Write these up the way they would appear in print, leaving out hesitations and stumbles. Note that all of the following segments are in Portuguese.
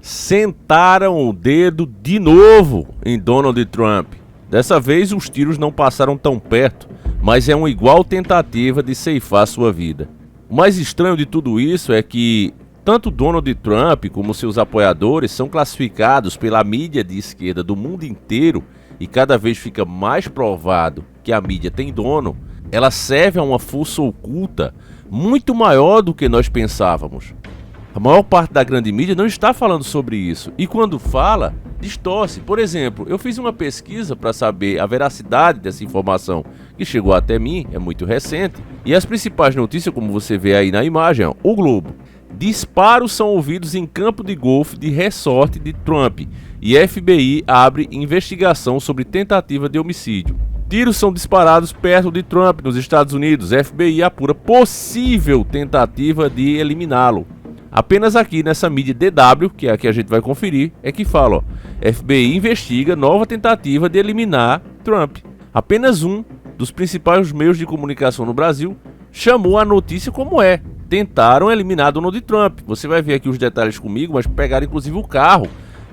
sentaram o dedo de novo em Donald Trump. Dessa vez os tiros não passaram tão perto, mas é uma igual tentativa de ceifar sua vida. O mais estranho de tudo isso é que tanto Donald Trump como seus apoiadores são classificados pela mídia de esquerda do mundo inteiro, e cada vez fica mais provado que a mídia tem dono. Ela serve a uma força oculta muito maior do que nós pensávamos. A maior parte da grande mídia não está falando sobre isso, e quando fala, distorce. Por exemplo, eu fiz uma pesquisa para saber a veracidade dessa informação que chegou até mim, é muito recente, e as principais notícias, como você vê aí na imagem, o Globo. Disparos são ouvidos em campo de golfe de resort de Trump, e FBI abre investigação sobre tentativa de homicídio. Tiros são disparados perto de Trump nos Estados Unidos, FBI apura possível tentativa de eliminá-lo. Apenas aqui nessa mídia DW, que é a que a gente vai conferir, é que fala, ó, FBI investiga nova tentativa de eliminar Trump. Apenas um dos principais meios de comunicação no Brasil chamou a notícia como é. Tentaram eliminar Donald Trump. Você vai ver aqui os detalhes comigo, mas pegaram inclusive o carro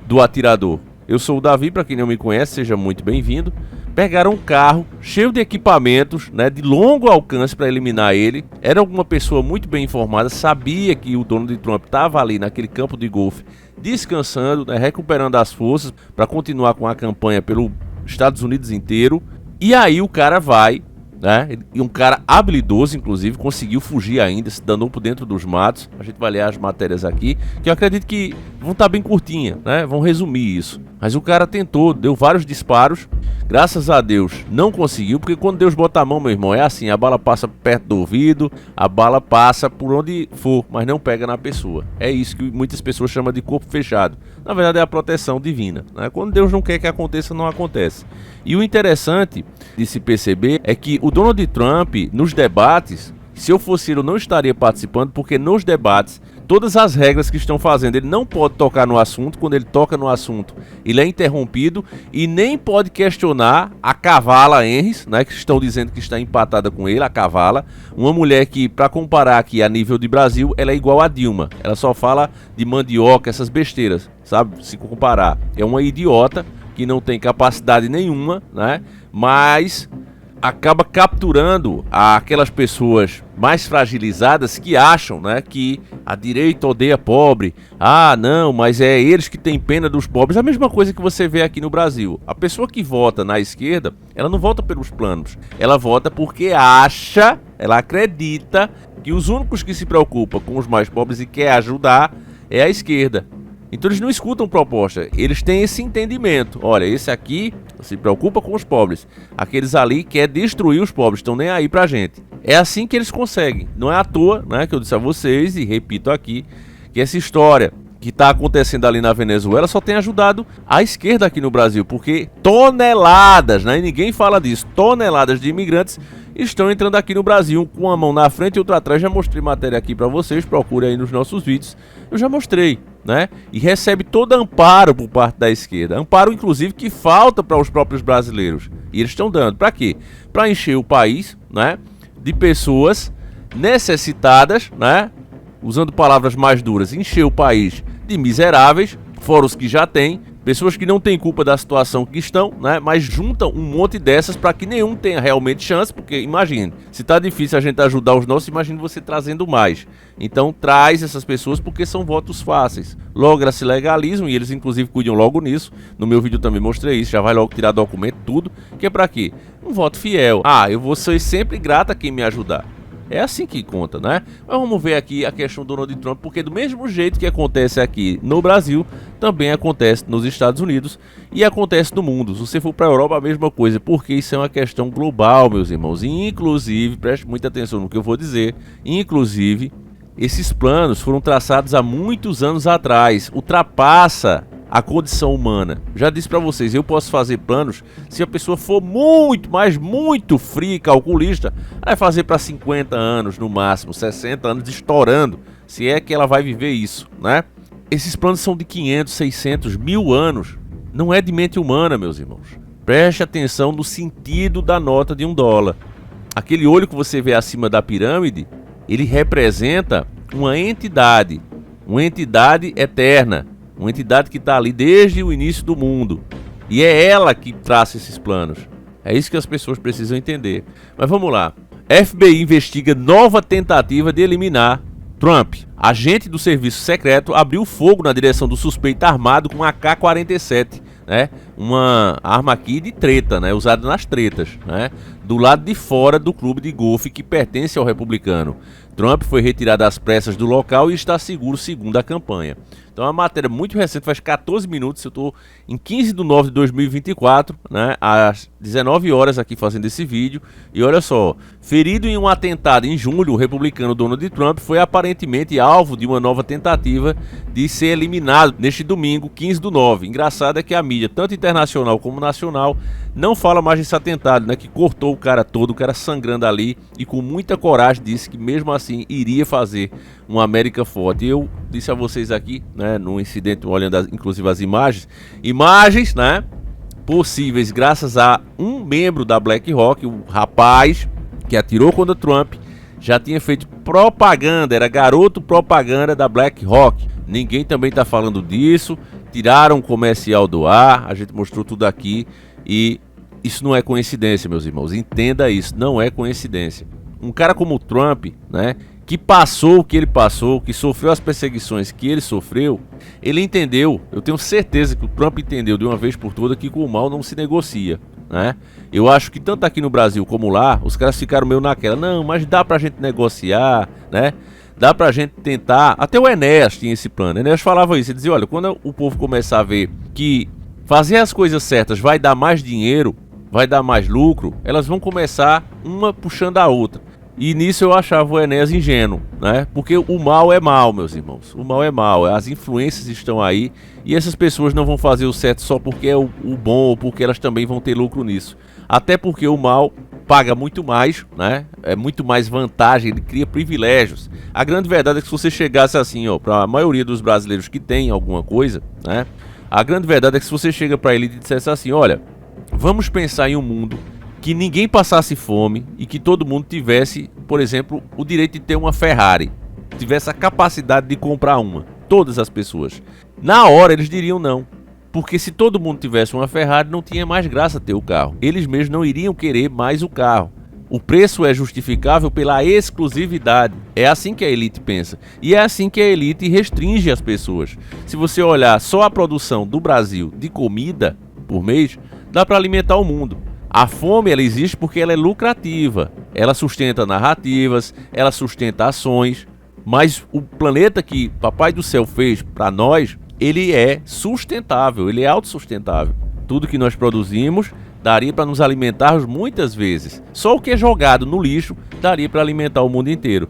do atirador. Eu sou o Davi, para quem não me conhece, seja muito bem-vindo. Pegaram um carro cheio de equipamentos, né, de longo alcance para eliminar ele. Era alguma pessoa muito bem informada, sabia que o Donald Trump estava ali naquele campo de golfe, descansando, né, recuperando as forças para continuar com a campanha pelos Estados Unidos inteiro. E aí o cara vai, né, e um cara habilidoso, inclusive, conseguiu fugir ainda, se danou por dentro dos matos. A gente vai ler as matérias aqui, que eu acredito que vão estar bem curtinhas, né, vão resumir isso. Mas o cara tentou, deu vários disparos. Graças a Deus não conseguiu, porque quando Deus bota a mão, meu irmão, é assim, a bala passa perto do ouvido, a bala passa por onde for, mas não pega na pessoa. É isso que muitas pessoas chamam de corpo fechado. Na verdade é a proteção divina, né? Quando Deus não quer que aconteça, não acontece. E o interessante de se perceber é que o Donald Trump, nos debates, se eu fosse ele, eu não estaria participando, porque nos debates, todas as regras que estão fazendo, ele não pode tocar no assunto. Quando ele toca no assunto, ele é interrompido, e nem pode questionar a Kamala Harris, né, que estão dizendo que está empatada com ele, a Kamala, uma mulher que, para comparar aqui a nível de Brasil, ela é igual a Dilma. Ela só fala de mandioca, essas besteiras, sabe? Se comparar, é uma idiota que não tem capacidade nenhuma, né? Mas acaba capturando aquelas pessoas mais fragilizadas que acham, né, que a direita odeia pobre. Ah, não, mas é eles que têm pena dos pobres. A mesma coisa que você vê aqui no Brasil. A pessoa que vota na esquerda, ela não vota pelos planos. Ela vota porque acha, ela acredita que os únicos que se preocupam com os mais pobres e quer ajudar é a esquerda. Então eles não escutam proposta, eles têm esse entendimento. Olha, esse aqui se preocupa com os pobres, aqueles ali quer destruir os pobres, estão nem aí pra gente. É assim que eles conseguem. Não é à toa, né, que eu disse a vocês, e repito aqui, que essa história que está acontecendo ali na Venezuela só tem ajudado a esquerda aqui no Brasil, porque toneladas, né, e ninguém fala disso, toneladas de imigrantes estão entrando aqui no Brasil, com uma mão na frente e outra atrás. Já mostrei matéria aqui para vocês, procure aí nos nossos vídeos, eu já mostrei, né? E recebe todo amparo por parte da esquerda, amparo inclusive que falta para os próprios brasileiros, e eles estão dando, para quê? Para encher o país, né, de pessoas necessitadas, né, usando palavras mais duras, encher o país de miseráveis, fora os que já têm, pessoas que não têm culpa da situação que estão, né, mas juntam um monte dessas para que nenhum tenha realmente chance, porque imagine, se tá difícil a gente ajudar os nossos, imagine você trazendo mais. Então traz essas pessoas porque são votos fáceis. Logra-se legalismo, e eles inclusive cuidam logo nisso. No meu vídeo também mostrei isso, já vai logo tirar documento, tudo, que é para quê? Um voto fiel. Ah, eu vou ser sempre grato a quem me ajudar. É assim que conta, né? Mas vamos ver aqui a questão do Donald Trump, porque do mesmo jeito que acontece aqui no Brasil, também acontece nos Estados Unidos e acontece no mundo. Se você for para a Europa, a mesma coisa, porque isso é uma questão global, meus irmãos. E, inclusive, preste muita atenção no que eu vou dizer, inclusive, esses planos foram traçados há muitos anos atrás, ultrapassa a condição humana. Já disse para vocês, eu posso fazer planos se a pessoa for muito, mas muito fria e calculista, vai fazer para 50 anos no máximo, 60 anos estourando, se é que ela vai viver isso, né? Esses planos são de 500, 600, 1000 anos. Não é de mente humana, meus irmãos. Preste atenção no sentido da nota de $1. Aquele olho que você vê acima da pirâmide, ele representa uma entidade eterna. Uma entidade que está ali desde o início do mundo. E é ela que traça esses planos. É isso que as pessoas precisam entender. Mas vamos lá. FBI investiga nova tentativa de eliminar Trump. Agente do serviço secreto abriu fogo na direção do suspeito armado com AK-47, né? Uma arma aqui de treta, né? Usada nas tretas, né? Do lado de fora do clube de golfe que pertence ao republicano. Trump foi retirado às pressas do local e está seguro segundo a campanha. Então é uma matéria muito recente, faz 14 minutos, eu estou em 15 de nove de 2024, né, às 19 horas aqui fazendo esse vídeo. E olha só, ferido em um atentado em julho, o republicano Donald Trump foi aparentemente alvo de uma nova tentativa de ser eliminado neste domingo, 15 de nove. Engraçado é que a mídia, tanto internacional como nacional, não fala mais desse atentado, né, que cortou o cara todo, o cara sangrando ali, e com muita coragem disse que mesmo assim iria fazer uma América forte. Eu disse a vocês aqui, né, no incidente, olhando inclusive as imagens, né, possíveis graças a um membro da BlackRock, o rapaz que atirou contra Trump, já tinha feito propaganda, era garoto propaganda da BlackRock. Ninguém também está falando disso, tiraram o comercial do ar, a gente mostrou tudo aqui e isso não é coincidência, meus irmãos, entenda isso, não é coincidência. Um cara como o Trump, né, que passou o que ele passou, que sofreu as perseguições que ele sofreu, ele entendeu, eu tenho certeza que o Trump entendeu de uma vez por todas que com o mal não se negocia, né? Eu acho que tanto aqui no Brasil como lá, os caras ficaram meio naquela, não, mas dá pra gente negociar, né? Dá pra gente tentar, até o Enéas tinha esse plano, o Enéas falava isso, ele dizia, olha, quando o povo começar a ver que fazer as coisas certas vai dar mais dinheiro, vai dar mais lucro, elas vão começar uma puxando a outra. E nisso eu achava o Enéas ingênuo, né? Porque o mal é mal, meus irmãos. O mal é mal, as influências estão aí e essas pessoas não vão fazer o certo só porque é o bom ou porque elas também vão ter lucro nisso. Até porque o mal paga muito mais, né? É muito mais vantagem, ele cria privilégios. A grande verdade é que se você chegasse assim, ó, para a maioria dos brasileiros que tem alguma coisa, né? A grande verdade é que se você chega para ele e dissesse assim, olha, vamos pensar em um mundo que ninguém passasse fome e que todo mundo tivesse, por exemplo, o direito de ter uma Ferrari, tivesse a capacidade de comprar uma, todas as pessoas. Na hora eles diriam não, porque se todo mundo tivesse uma Ferrari não tinha mais graça ter o carro, eles mesmos não iriam querer mais o carro. O preço é justificável pela exclusividade, é assim que a elite pensa, e é assim que a elite restringe as pessoas. Se você olhar só a produção do Brasil de comida por mês, dá para alimentar o mundo. A fome ela existe porque ela é lucrativa, ela sustenta narrativas, ela sustenta ações, mas o planeta que Papai do Céu fez para nós, ele é sustentável, ele é autossustentável. Tudo que nós produzimos daria para nos alimentarmos muitas vezes. Só o que é jogado no lixo daria para alimentar o mundo inteiro.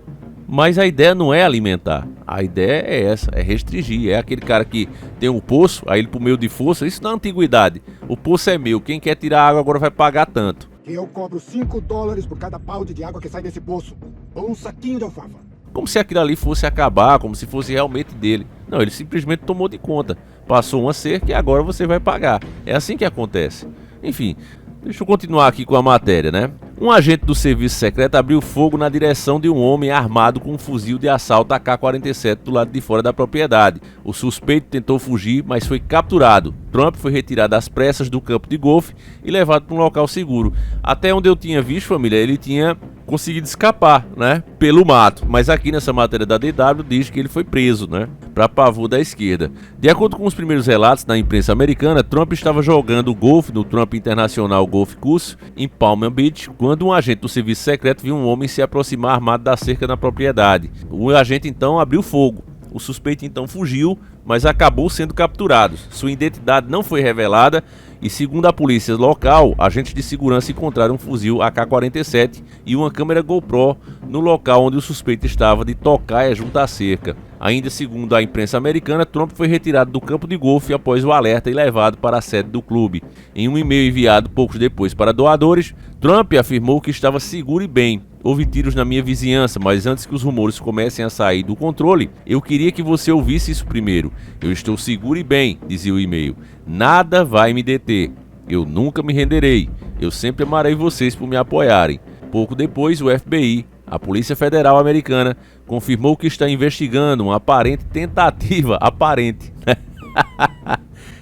Mas a ideia não é alimentar, a ideia é essa, é restringir. É aquele cara que tem um poço, aí ele por meio de força, isso na antiguidade. O poço é meu, quem quer tirar água agora vai pagar tanto. Eu cobro $5 por cada balde de água que sai desse poço, ou um saquinho de alfafa. Como se aquilo ali fosse acabar, como se fosse realmente dele. Não, ele simplesmente tomou de conta. Passou uma cerca e agora você vai pagar. É assim que acontece. Enfim, deixa eu continuar aqui com a matéria, né? Um agente do serviço secreto abriu fogo na direção de um homem armado com um fuzil de assalto AK-47 do lado de fora da propriedade. O suspeito tentou fugir, mas foi capturado. Trump foi retirado às pressas do campo de golfe e levado para um local seguro. Até onde eu tinha visto, família, ele tinha conseguido escapar, né, pelo mato. Mas aqui nessa matéria da DW diz que ele foi preso, né, para pavor da esquerda. De acordo com os primeiros relatos da imprensa americana, Trump estava jogando golfe no Trump International Golf Course em Palm Beach, quando um agente do serviço secreto viu um homem se aproximar armado da cerca da propriedade. O agente então abriu fogo. O suspeito então fugiu, mas acabou sendo capturado. Sua identidade não foi revelada e, segundo a polícia local, agentes de segurança encontraram um fuzil AK-47 e uma câmera GoPro no local onde o suspeito estava de tocaia junto à cerca. Ainda segundo a imprensa americana, Trump foi retirado do campo de golfe após o alerta e levado para a sede do clube. Em um e-mail enviado poucos depois para doadores, Trump afirmou que estava seguro e bem. Houve tiros na minha vizinhança, mas antes que os rumores comecem a sair do controle, eu queria que você ouvisse isso primeiro. Eu estou seguro e bem, dizia o e-mail. Nada vai me deter. Eu nunca me renderei. Eu sempre amarei vocês por me apoiarem. Pouco depois, o FBI, a Polícia Federal Americana, confirmou que está investigando uma aparente tentativa,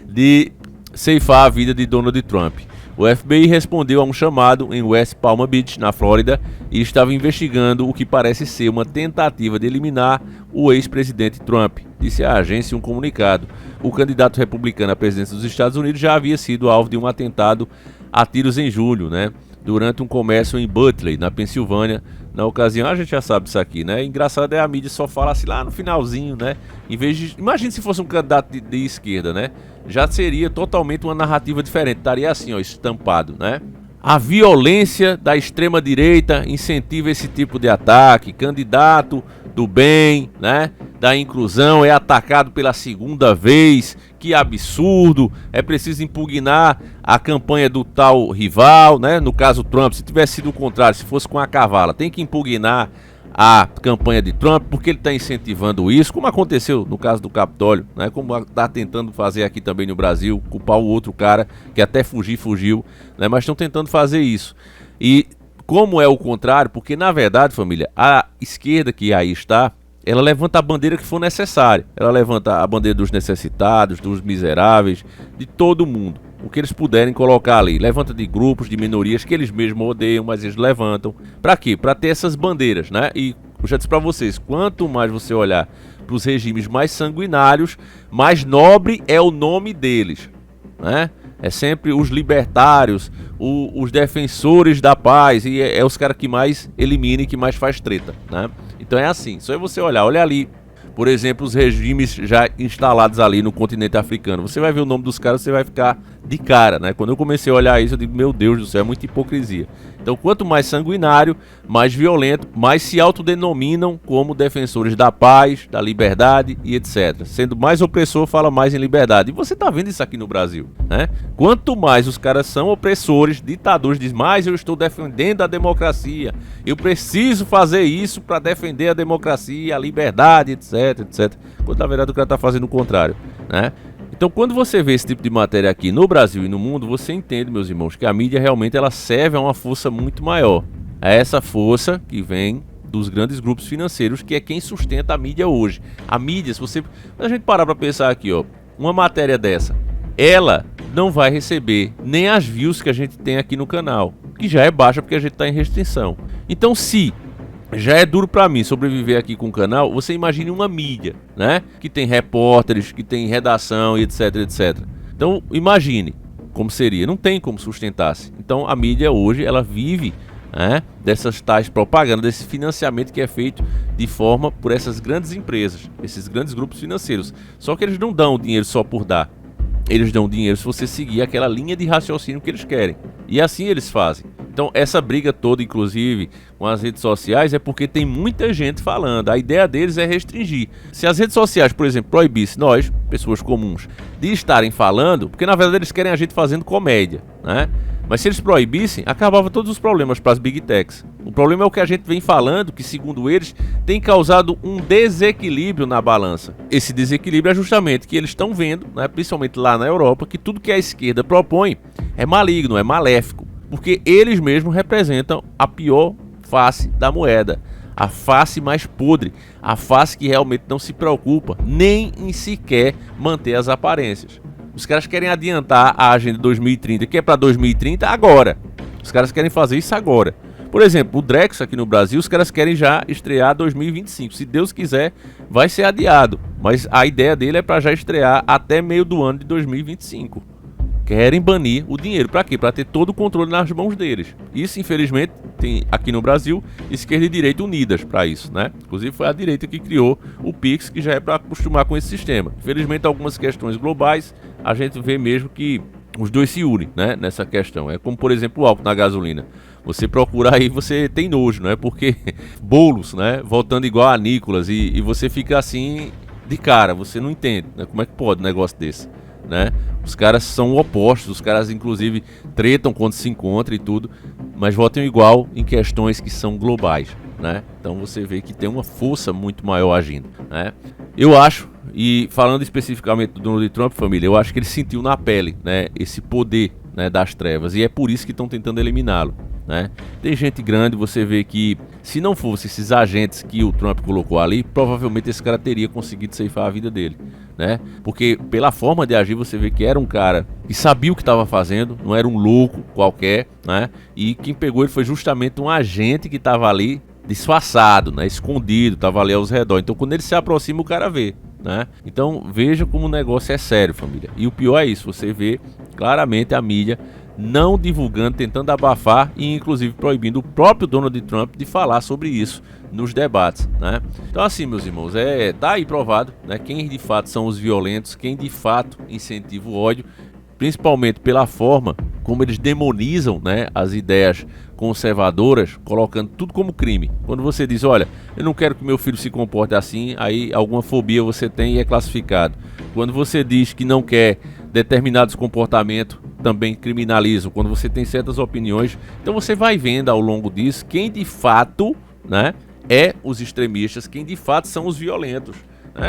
de ceifar a vida de Donald Trump. O FBI respondeu a um chamado em West Palm Beach, na Flórida, e estava investigando o que parece ser uma tentativa de eliminar o ex-presidente Trump, disse a agência em um comunicado. O candidato republicano à presidência dos Estados Unidos já havia sido alvo de um atentado a tiros em julho, né? Durante um comércio em Butler, na Pensilvânia. Na ocasião, a gente já sabe disso aqui, né? Engraçado é a mídia só fala assim lá no finalzinho, né? Em vez de... Imagina se fosse um candidato de esquerda, né? Já seria totalmente uma narrativa diferente. Estaria assim, ó, estampado, né? A violência da extrema-direita incentiva esse tipo de ataque. Candidato do bem, né? Da inclusão é atacado pela segunda vez. Que absurdo! É preciso impugnar a campanha do tal rival, né? No caso Trump, se tivesse sido o contrário, se fosse com a cavala, tem que impugnar a campanha de Trump, porque ele está incentivando isso, como aconteceu no caso do Capitólio, né? Como está tentando fazer aqui também no Brasil, culpar o outro cara que até fugiu, né? Mas estão tentando fazer isso. E como é o contrário, porque na verdade, família, a esquerda que aí está, ela levanta a bandeira que for necessária. Ela levanta a bandeira dos necessitados, dos miseráveis, de todo mundo. O que eles puderem colocar ali. Levanta de grupos, de minorias que eles mesmos odeiam, mas eles levantam. Pra quê? Pra ter essas bandeiras, né? E eu já disse pra vocês, quanto mais você olhar pros regimes mais sanguinários, mais nobre é o nome deles, né? É sempre os libertários, os defensores da paz, e é os caras que mais eliminam e que mais faz treta, né? Então é assim, só é você olhar, olha ali, por exemplo, os regimes já instalados ali no continente africano. Você vai ver o nome dos caras, você vai ficar de cara, né? Quando eu comecei a olhar isso, eu digo, meu Deus do céu, é muita hipocrisia. Então, quanto mais sanguinário, mais violento, mais se autodenominam como defensores da paz, da liberdade e etc. Sendo mais opressor, fala mais em liberdade. E você tá vendo isso aqui no Brasil, né? Quanto mais os caras são opressores, ditadores, diz, mais eu estou defendendo a democracia. Eu preciso fazer isso para defender a democracia, a liberdade, etc, etc. Quando na verdade o cara tá fazendo o contrário, né? Então, quando você vê esse tipo de matéria aqui no Brasil e no mundo, você entende, meus irmãos, que a mídia realmente ela serve a uma força muito maior. É essa força que vem dos grandes grupos financeiros, que é quem sustenta a mídia hoje. A mídia, se a gente parar para pensar aqui, ó, uma matéria dessa, ela não vai receber nem as views que a gente tem aqui no canal, que já é baixa porque a gente está em restrição. Então, se já é duro pra mim sobreviver aqui com o canal, você imagine uma mídia, né? Que tem repórteres, que tem redação e etc, etc. Então, imagine como seria. Não tem como sustentar-se. Então, a mídia hoje, ela vive, né, dessas tais propagandas, desse financiamento que é feito de forma por essas grandes empresas, esses grandes grupos financeiros. Só que eles não dão o dinheiro só por dar. Eles dão dinheiro se você seguir aquela linha de raciocínio que eles querem. E assim eles fazem. Então essa briga toda, inclusive, com as redes sociais, é porque tem muita gente falando. A ideia deles é restringir. Se as redes sociais, por exemplo, proibissem nós, pessoas comuns, de estarem falando, porque na verdade eles querem a gente fazendo comédia, né? Mas se eles proibissem, acabava todos os problemas para as Big Techs. O problema é o que a gente vem falando, que segundo eles, tem causado um desequilíbrio na balança. Esse desequilíbrio é justamente que eles estão vendo, né, principalmente lá na Europa, que tudo que a esquerda propõe é maligno, é maléfico. Porque eles mesmos representam a pior face da moeda. A face mais podre. A face que realmente não se preocupa nem em sequer manter as aparências. Os caras querem adiantar a agenda 2030, que é para 2030 agora. Os caras querem fazer isso agora. Por exemplo, o Drex aqui no Brasil, os caras querem já estrear 2025. Se Deus quiser, vai ser adiado. Mas a ideia dele é para já estrear até meio do ano de 2025. Querem banir o dinheiro. Para quê? Para ter todo o controle nas mãos deles. Isso, infelizmente, tem aqui no Brasil esquerda e direita unidas para isso, né? Inclusive foi a direita que criou o Pix, que já é para acostumar com esse sistema. Infelizmente, algumas questões globais, a gente vê mesmo que os dois se unem, né, nessa questão. É como, por exemplo, o álcool na gasolina. Você procura aí, você tem nojo, né? Porque bolos, né? Voltando igual a Nicolas e você fica assim de cara, você não entende, né? Como é que pode um negócio desse, né? Os caras são opostos, os caras inclusive tretam quando se encontram e tudo, mas votam igual em questões que são globais, né? Então você vê que tem uma força muito maior agindo, né? Eu acho, e falando especificamente do Donald Trump, família, eu acho que ele sentiu na pele, né, esse poder, né, das trevas, e é por isso que estão tentando eliminá-lo. né? Tem gente grande, você vê que se não fosse esses agentes que o Trump colocou ali, provavelmente esse cara teria conseguido ceifar a vida dele, né? Porque pela forma de agir você vê que era um cara que sabia o que estava fazendo, não era um louco qualquer, né? E quem pegou ele foi justamente um agente que estava ali disfarçado, né? Escondido, estava ali aos redores. Então quando ele se aproxima o cara vê, né? Então veja como o negócio é sério, família. E o pior é isso, você vê claramente a mídia não divulgando, tentando abafar e inclusive proibindo o próprio Donald Trump de falar sobre isso nos debates, né? Então assim, meus irmãos, tá aí provado, né? Quem de fato são os violentos, quem de fato incentiva o ódio, principalmente pela forma como eles demonizam, né, as ideias conservadoras, colocando tudo como crime. Quando você diz, olha, eu não quero que meu filho se comporte assim, aí alguma fobia você tem e é classificado. Quando você diz que não quer determinados comportamentos, também criminalizam. Quando você tem certas opiniões, então você vai vendo ao longo disso quem de fato, né, é os extremistas, quem de fato são os violentos.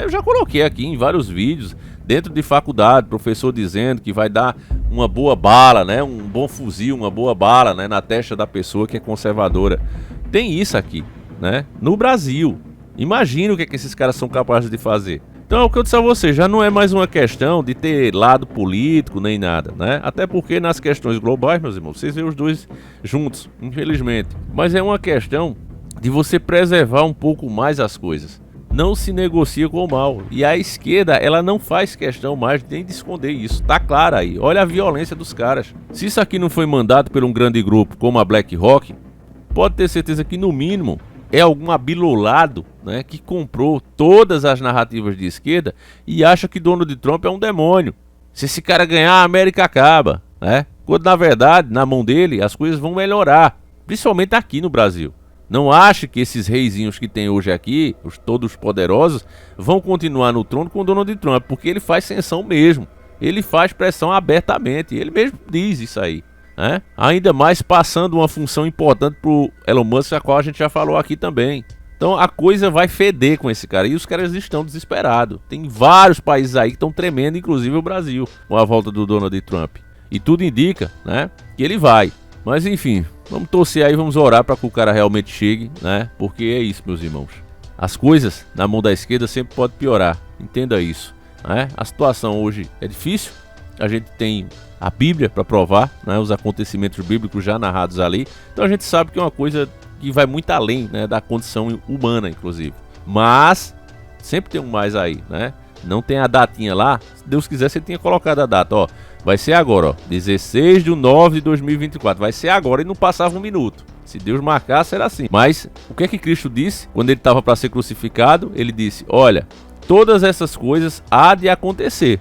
Eu já coloquei aqui em vários vídeos, dentro de faculdade, professor dizendo que vai dar uma boa bala, né, um bom fuzil, uma boa bala, né, na testa da pessoa que é conservadora. Tem isso aqui, né, no Brasil. Imagina o que esses caras são capazes de fazer. Então, o que eu disse a você, já não é mais uma questão de ter lado político nem nada, né? Até porque nas questões globais, meus irmãos, vocês veem os dois juntos, infelizmente. Mas é uma questão de você preservar um pouco mais as coisas. Não se negocia com o mal. E a esquerda, ela não faz questão mais nem de esconder isso. Tá claro aí. Olha a violência dos caras. Se isso aqui não foi mandado por um grande grupo como a BlackRock, pode ter certeza que no mínimo é algum abilolado, né, que comprou todas as narrativas de esquerda e acha que Donald Trump é um demônio. Se esse cara ganhar, a América acaba, né? Quando na verdade, na mão dele, as coisas vão melhorar, principalmente aqui no Brasil. Não ache que esses reizinhos que tem hoje aqui, os todos poderosos, vão continuar no trono com Donald Trump, porque ele faz censão mesmo. Ele faz pressão abertamente, ele mesmo diz isso aí. Ainda mais passando uma função importante pro Elon Musk, a qual a gente já falou aqui também. Então a coisa vai feder com esse cara. E os caras estão desesperados. Tem vários países aí que estão tremendo, inclusive o Brasil, com a volta do Donald Trump. E tudo indica, né, que ele vai. Mas enfim, vamos torcer aí, vamos orar para que o cara realmente chegue, né? Porque é isso, meus irmãos. As coisas na mão da esquerda sempre podem piorar. Entenda isso, né? A situação hoje é difícil. A gente tem a Bíblia para provar, né, os acontecimentos bíblicos já narrados ali. Então a gente sabe que é uma coisa que vai muito além, né, da condição humana, inclusive. Mas sempre tem um mais aí, né? Não tem a datinha lá. Se Deus quiser, você tinha colocado a data, ó. Vai ser agora, ó, 16/9/2024. Vai ser agora e não passava um minuto. Se Deus marcar, será assim. Mas o que é que Cristo disse quando ele estava para ser crucificado? Ele disse, olha, todas essas coisas há de acontecer,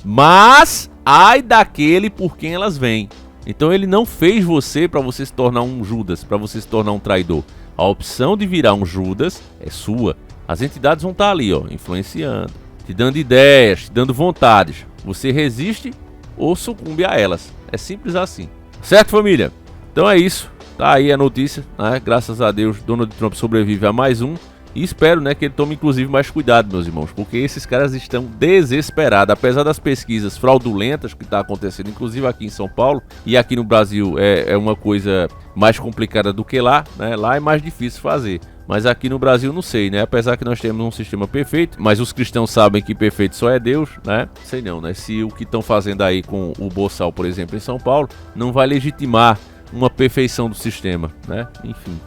mas ai daquele por quem elas vêm. Então ele não fez você para você se tornar um Judas, para você se tornar um traidor. A opção de virar um Judas é sua. As entidades vão estar ali, ó, influenciando, te dando ideias, te dando vontades. Você resiste ou sucumbe a elas. É simples assim. Certo, família? Então é isso. Tá aí a notícia, né? Graças a Deus, Donald Trump sobrevive a mais um. E espero, né, que ele tome inclusive mais cuidado, meus irmãos, porque esses caras estão desesperados. Apesar das pesquisas fraudulentas que está acontecendo, inclusive aqui em São Paulo e aqui no Brasil é uma coisa mais complicada do que lá, né? Lá é mais difícil fazer. Mas aqui no Brasil não sei, né? Apesar que nós temos um sistema perfeito, mas os cristãos sabem que perfeito só é Deus, né? Sei não, né? Se o que estão fazendo aí com o Boçal, por exemplo, em São Paulo, não vai legitimar uma perfeição do sistema, né? Enfim.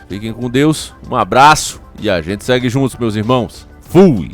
Fiquem com Deus, um abraço e a gente segue juntos, meus irmãos. Fui!